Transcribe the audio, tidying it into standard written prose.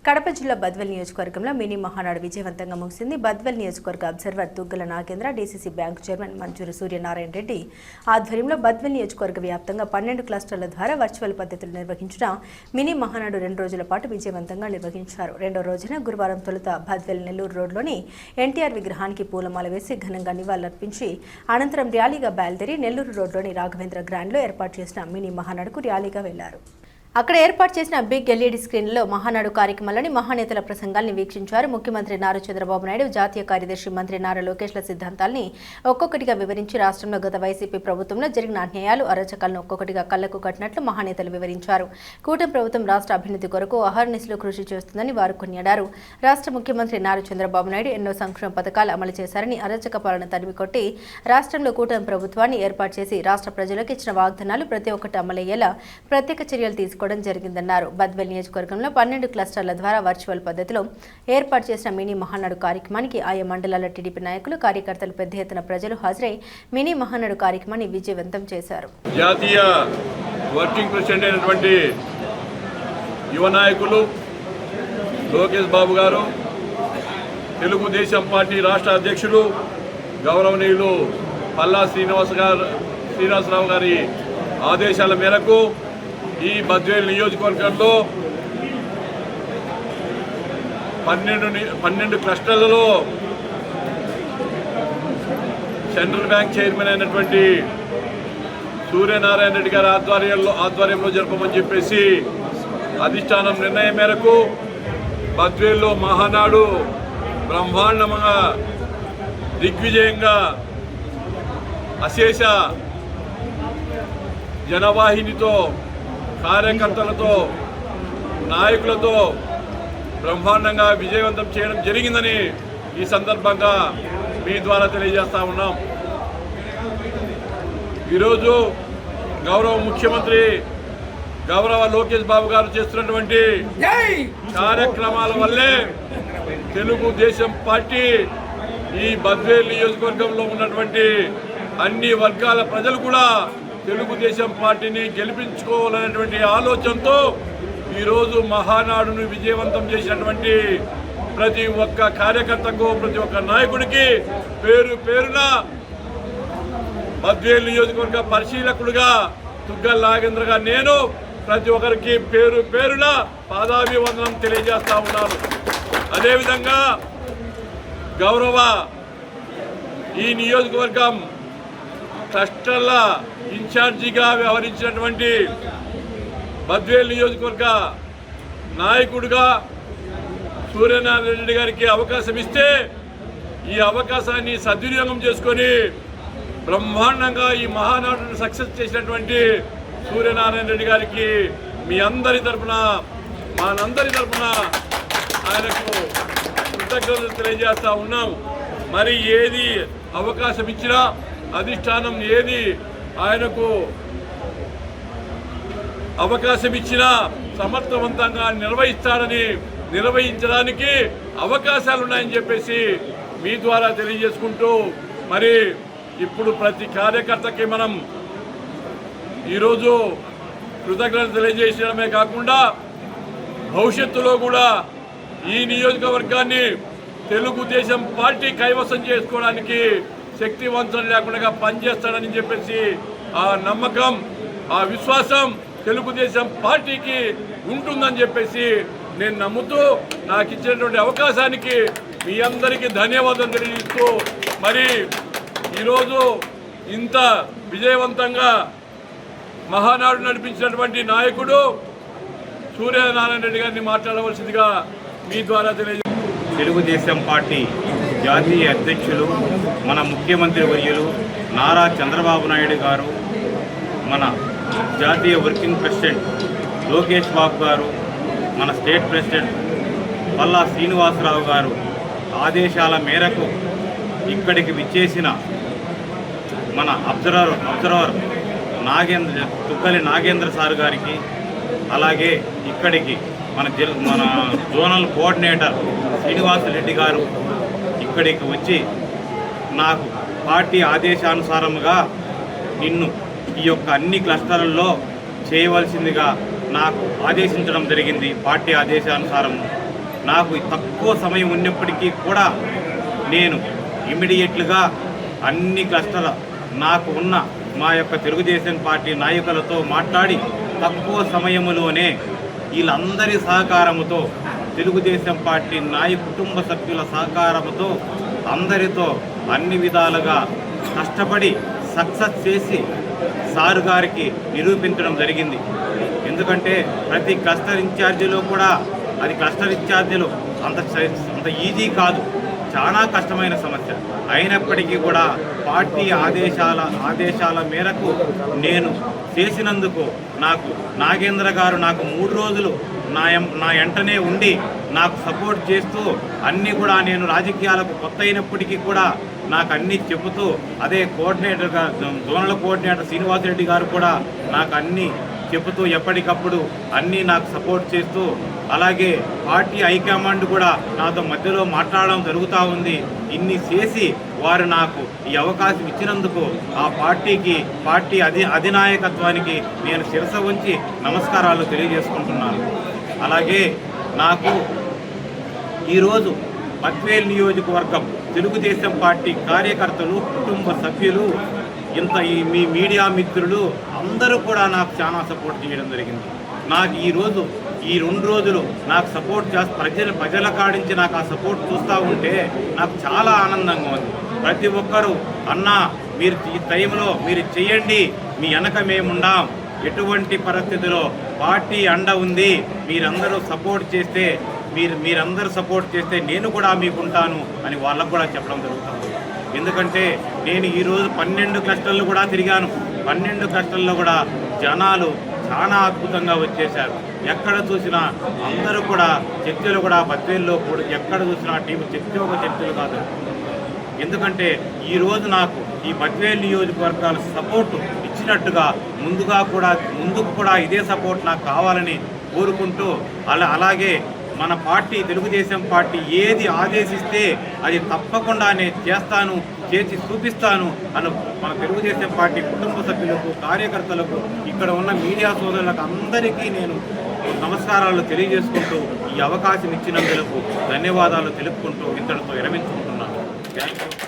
కడప జిల్లా బద్వేల్ నియోజకవర్గంలో మినీ మహానాడు విజయవంతంగా ముగిసింది. బద్వేల్ నియోజకవర్గ observer Duggala Nagendra, DCC bank chairman Manjuru Suryanarayana Reddy ఆధ్వర్యంలో బద్వేల్ నియోజకవర్గ వ్యాప్తంగా 12 క్లస్టర్ల ద్వారా వర్చువల్ పద్ధతిలో నిర్వహించిన మినీ మహానాడు 2 రోజుల పాటు విజయవంతంగా నిర్వహించారు. రెండో రోజున గురువారం తొలుత బద్వేల్ నెల్లూరు రోడ్లోని ఎన్టీఆర్ విగ్రహానికి పూలమాల వేసి ఘనంగా నివాళులర్పించి అనంతరం ర్యాలీగా బయలుదేరి నెల్లూరు రోడ్లోని రాఘవేంద్ర గ్రాండ్లో ఏర్పాటు చేసిన మినీ మహానాడుకు ర్యాలీగా వెళ్లారు. అక్కడ ఏర్పాటు చేసిన బిగ్ ఎల్ఈడి స్క్రీన్లో మహానాడు కార్యక్రమాలని మహానేతల ప్రసంగాల్ని వీక్షించారు. ముఖ్యమంత్రి నారా చంద్రబాబు నాయుడు, జాతీయ కార్యదర్శి మంత్రి నారా లోకేష్ల సిద్ధాంతాల్ని ఒక్కొక్కటిగా వివరించి రాష్ట్రంలో గత వైసీపీ ప్రభుత్వంలో జరిగిన అన్యాయాలు, అరాచకాలను ఒక్కొక్కటిగా కళ్లకు కట్టినట్లు మహానేతలు వివరించారు. కూటమి ప్రభుత్వం రాష్ట్ర అభివృద్ధి కొరకు అహర్నిశలు కృషి చేస్తుందని వారు కొనియాడారు. రాష్ట్ర ముఖ్యమంత్రి నారా చంద్రబాబు నాయుడు ఎన్నో సంక్షేమ పథకాలు అమలు చేశారని, అరాచక పాలన తరిమికొట్టి రాష్ట్రంలో కూటమి ప్రభుత్వాన్ని ఏర్పాటు చేసి రాష్ట్ర ప్రజలకు ఇచ్చిన వాగ్దానాలు ప్రతి ఒక్కటి అమలయ్యేలా ప్రత్యేక చర్యలు తీసుకోవడం జరిగిందన్నారు. బద్వేల్ నియోజకవర్గంలో 12 క్లస్టర్ల ద్వారా వర్చువల్ పద్ధతిలో ఏర్పాటు చేసిన మినీ మహానాడు కార్యక్రమానికి ఆయా మండలాల టీడీపీ నాయకులు, కార్యకర్తలు పెద్ద ఎత్తున ప్రజలు హాజరై మినీ మహానాడు కార్యక్రమాన్ని విజయవంతం చేశారు. జాతీయ వర్కింగ్ ప్రెసిడెంట్ అయినటువంటి యువ నాయకులు లోకేష్ బాబు గారు, తెలుగుదేశం పార్టీ రాష్ట్ర అధ్యక్షులు గౌరవనీయులు పల్లా శ్రీనివాసరావు గారి ఆదేశాల మేరకు ఈ బద్వేల్ నియోజకవర్గంలో 12 క్లస్టర్లలో సెంట్రల్ బ్యాంక్ చైర్మన్ అయినటువంటి సూర్యనారాయణ రెడ్డి గారి ఆధ్వర్యంలో జరపమని చెప్పేసి అధిష్టానం నిర్ణయం మేరకు బద్వేల్లో మహానాడు బ్రహ్మాండంగా దిగ్విజయంగా అశేష జనవాహినితో, కార్యకర్తలతో, నాయకులతో బ్రహ్మాండంగా విజయవంతం చేయడం జరిగిందని ఈ సందర్భంగా మీ ద్వారా తెలియజేస్తా ఉన్నాం. ఈరోజు గౌరవ ముఖ్యమంత్రి గౌరవ లోకేష్ బాబు గారు చేస్తున్నటువంటి కార్యక్రమాల వల్లే తెలుగుదేశం పార్టీ ఈ బద్వేల్ నియోజకవర్గంలో ఉన్నటువంటి అన్ని వర్గాల ప్రజలు కూడా తెలుగుదేశం పార్టీని గెలిపించుకోవాలనేటువంటి ఆలోచనతో ఈరోజు మహానాడును విజయవంతం చేసినటువంటి ప్రతి ఒక్క కార్యకర్తకు, ప్రతి ఒక్క నాయకుడికి పేరు పేరున బద్వేల్ నియోజకవర్గ పరిశీలకుడుగా దుగ్గల నాగేంద్రగా నేను ప్రతి ఒక్కరికి పేరు పేరున పాదాభివందనం తెలియజేస్తా ఉన్నాను. అదేవిధంగా గౌరవ ఈ నియోజకవర్గం క్లస్టర్ల ఇన్ఛార్జిగా వ్యవహరించినటువంటి బద్వేల్ నియోజకవర్గ నాయకుడిగా సూర్యనారాయణ రెడ్డి గారికి అవకాశం ఇస్తే ఈ అవకాశాన్ని సద్వినియోగం చేసుకొని బ్రహ్మాండంగా ఈ మహానాడును సక్సెస్ చేసినటువంటి సూర్యనారాయణ రెడ్డి గారికి మీ అందరి తరఫున, మనందరి తరఫున ఆయనకు కృతజ్ఞతలు తెలియజేస్తా ఉన్నాం. మరి ఏది అవకాశం ఇచ్చినా, అధిష్టానం ఏది ఆయనకు అవకాశం ఇచ్చినా సమర్థవంతంగా నిర్వహించడానికి అవకాశాలు ఉన్నాయని చెప్పేసి మీ ద్వారా తెలియజేసుకుంటూ, మరి ఇప్పుడు ప్రతి కార్యకర్తకి మనం ఈరోజు కృతజ్ఞతలు తెలియజేయడమే కాకుండా భవిష్యత్తులో కూడా ఈ నియోజకవర్గాన్ని తెలుగుదేశం పార్టీ కైవసం చేసుకోవడానికి శక్తివంతం లేకుండా పనిచేస్తాడని చెప్పేసి ఆ నమ్మకం, ఆ విశ్వాసం తెలుగుదేశం పార్టీకి ఉంటుందని చెప్పేసి నేను నమ్ముతూ నాకు ఇచ్చినటువంటి అవకాశానికి మీ అందరికీ ధన్యవాదాలు తెలియజేస్తూ, మరి ఈరోజు ఇంత విజయవంతంగా మహానాడు నడిపించినటువంటి నాయకుడు సూర్యనారాయణ రెడ్డి గారిని మాట్లాడవలసిందిగా మీ ద్వారా తెలియజేస్తాను. తెలుగుదేశం పార్టీ జాతీయ అధ్యక్షులు, మన ముఖ్యమంత్రి వర్యులు నారా చంద్రబాబు నాయుడు గారు, మన జాతీయ వర్కింగ్ ప్రెసిడెంట్ లోకేష్ బాబు గారు, మన స్టేట్ ప్రెసిడెంట్ పల్లా శ్రీనివాసరావు గారు ఆదేశాల మేరకు ఇక్కడికి విచ్చేసిన మన అబ్జర్వర్ దుగ్గలి నాగేంద్ర సార్ గారికి, అలాగే ఇక్కడికి మన జోనల్ కోఆర్డినేటర్ శ్రీనివాసరెడ్డి గారు ఇక్కడికి వచ్చి నాకు పార్టీ ఆదేశానుసారముగా నిన్ను ఈ యొక్క అన్ని క్లస్టర్లలో చేయవలసిందిగా నాకు ఆదేశించడం జరిగింది. పార్టీ ఆదేశానుసారం నాకు తక్కువ సమయం ఉన్నప్పటికీ కూడా నేను ఇమ్మీడియట్లుగా అన్ని క్లస్టర్ల నాకు ఉన్న మా యొక్క తెలుగుదేశం పార్టీ నాయకులతో మాట్లాడి తక్కువ సమయంలోనే వీళ్ళందరి సహకారముతో తెలుగుదేశం పార్టీ కుటుంబ సభ్యుల సహకారంతో అందరితో అన్ని విధాలుగా కష్టపడి సక్సెస్ చేసి సారు గారికి నిరూపించడం జరిగింది. ఎందుకంటే ప్రతి క్లస్టర్ ఇన్ఛార్జీలో కూడా అది క్లస్టర్ ఇన్ఛార్జీలు అంత ఈజీ కాదు, చాలా కష్టమైన సమస్య. అయినప్పటికీ కూడా పార్టీ ఆదేశాల మేరకు నేను చేసినందుకు నాకు నాగేంద్ర గారు నాకు 3 రోజులు నా వెంటనే ఉండి నాకు సపోర్ట్ చేస్తూ అన్నీ కూడా నేను రాజకీయాలకు కొత్త అయినప్పటికీ కూడా నాకు అన్నీ చెబుతూ అదే కోఆర్డినేటర్గా జోనల్ కోఆర్డినేటర్ శ్రీనివాసరెడ్డి గారు కూడా నాకు అన్నీ చెబుతూ ఎప్పటికప్పుడు అన్నీ నాకు సపోర్ట్ చేస్తూ అలాగే పార్టీ హైకమాండ్ కూడా నాతో మధ్యలో మాట్లాడడం జరుగుతూ ఉంది. ఇన్ని చేసి వారు నాకు ఈ అవకాశం ఇచ్చినందుకు ఆ పార్టీ అధినాయకత్వానికి నేను శిరస ఉంచి నమస్కారాలు తెలియజేసుకుంటున్నాను. అలాగే నాకు ఈరోజు బద్వేల్ నియోజకవర్గం తెలుగుదేశం పార్టీ కార్యకర్తలు కుటుంబ సభ్యులు మీ మీడియా మిత్రులు అందరూ కూడా నాకు చాలా సపోర్ట్ చేయడం జరిగింది. నాకు ఈ 2 రోజులు నాకు సపోర్ట్ ప్రజల కాడించి నాకు ఆ సపోర్ట్ చూస్తూ ఉంటే నాకు చాలా ఆనందంగా ఉంది. ప్రతి ఒక్కరూ అన్నా మీరు ఈ టైంలో మీరు చేయండి, మీ వెనక మేముండాం, ఎటువంటి పరిస్థితిలో పార్టీ అండ ఉంది, మీరందరూ సపోర్ట్ చేస్తే మీరందరూ సపోర్ట్ చేస్తే నేను కూడా మీకుంటాను అని వాళ్ళకు కూడా చెప్పడం జరుగుతుంది. ఎందుకంటే నేను ఈరోజు 12 క్లస్టర్లు కూడా తిరిగాను. 12 క్లస్టర్లో కూడా జనాలు చాలా అద్భుతంగా వచ్చేశారు. ఎక్కడ చూసినా అందరూ కూడా చర్చలు కూడా బద్వేల్లో కూడా ఎక్కడ చూసినా చర్చలు కాదు. ఎందుకంటే ఈరోజు నాకు ఈ బద్వేల్ నియోజకవర్గాల సపోర్టు ఇచ్చినట్టుగా ముందుకు కూడా ఇదే సపోర్ట్ నాకు కావాలని కోరుకుంటూ అలాగే మన పార్టీ తెలుగుదేశం పార్టీ ఏది ఆదేశిస్తే అది తప్పకుండా నేను చేస్తాను, చేసి చూపిస్తాను అని మన తెలుగుదేశం పార్టీ కుటుంబ సభ్యులకు కార్యకర్తలకు ఇక్కడ ఉన్న మీడియా సోదరులకు అందరికీ నేను నమస్కారాలు తెలియజేసుకుంటూ ఈ అవకాశం ఇచ్చినందుకు ధన్యవాదాలు తెలుపుకుంటూ ఇంతటితో విరమించుకుంటున్నాను. Thank you.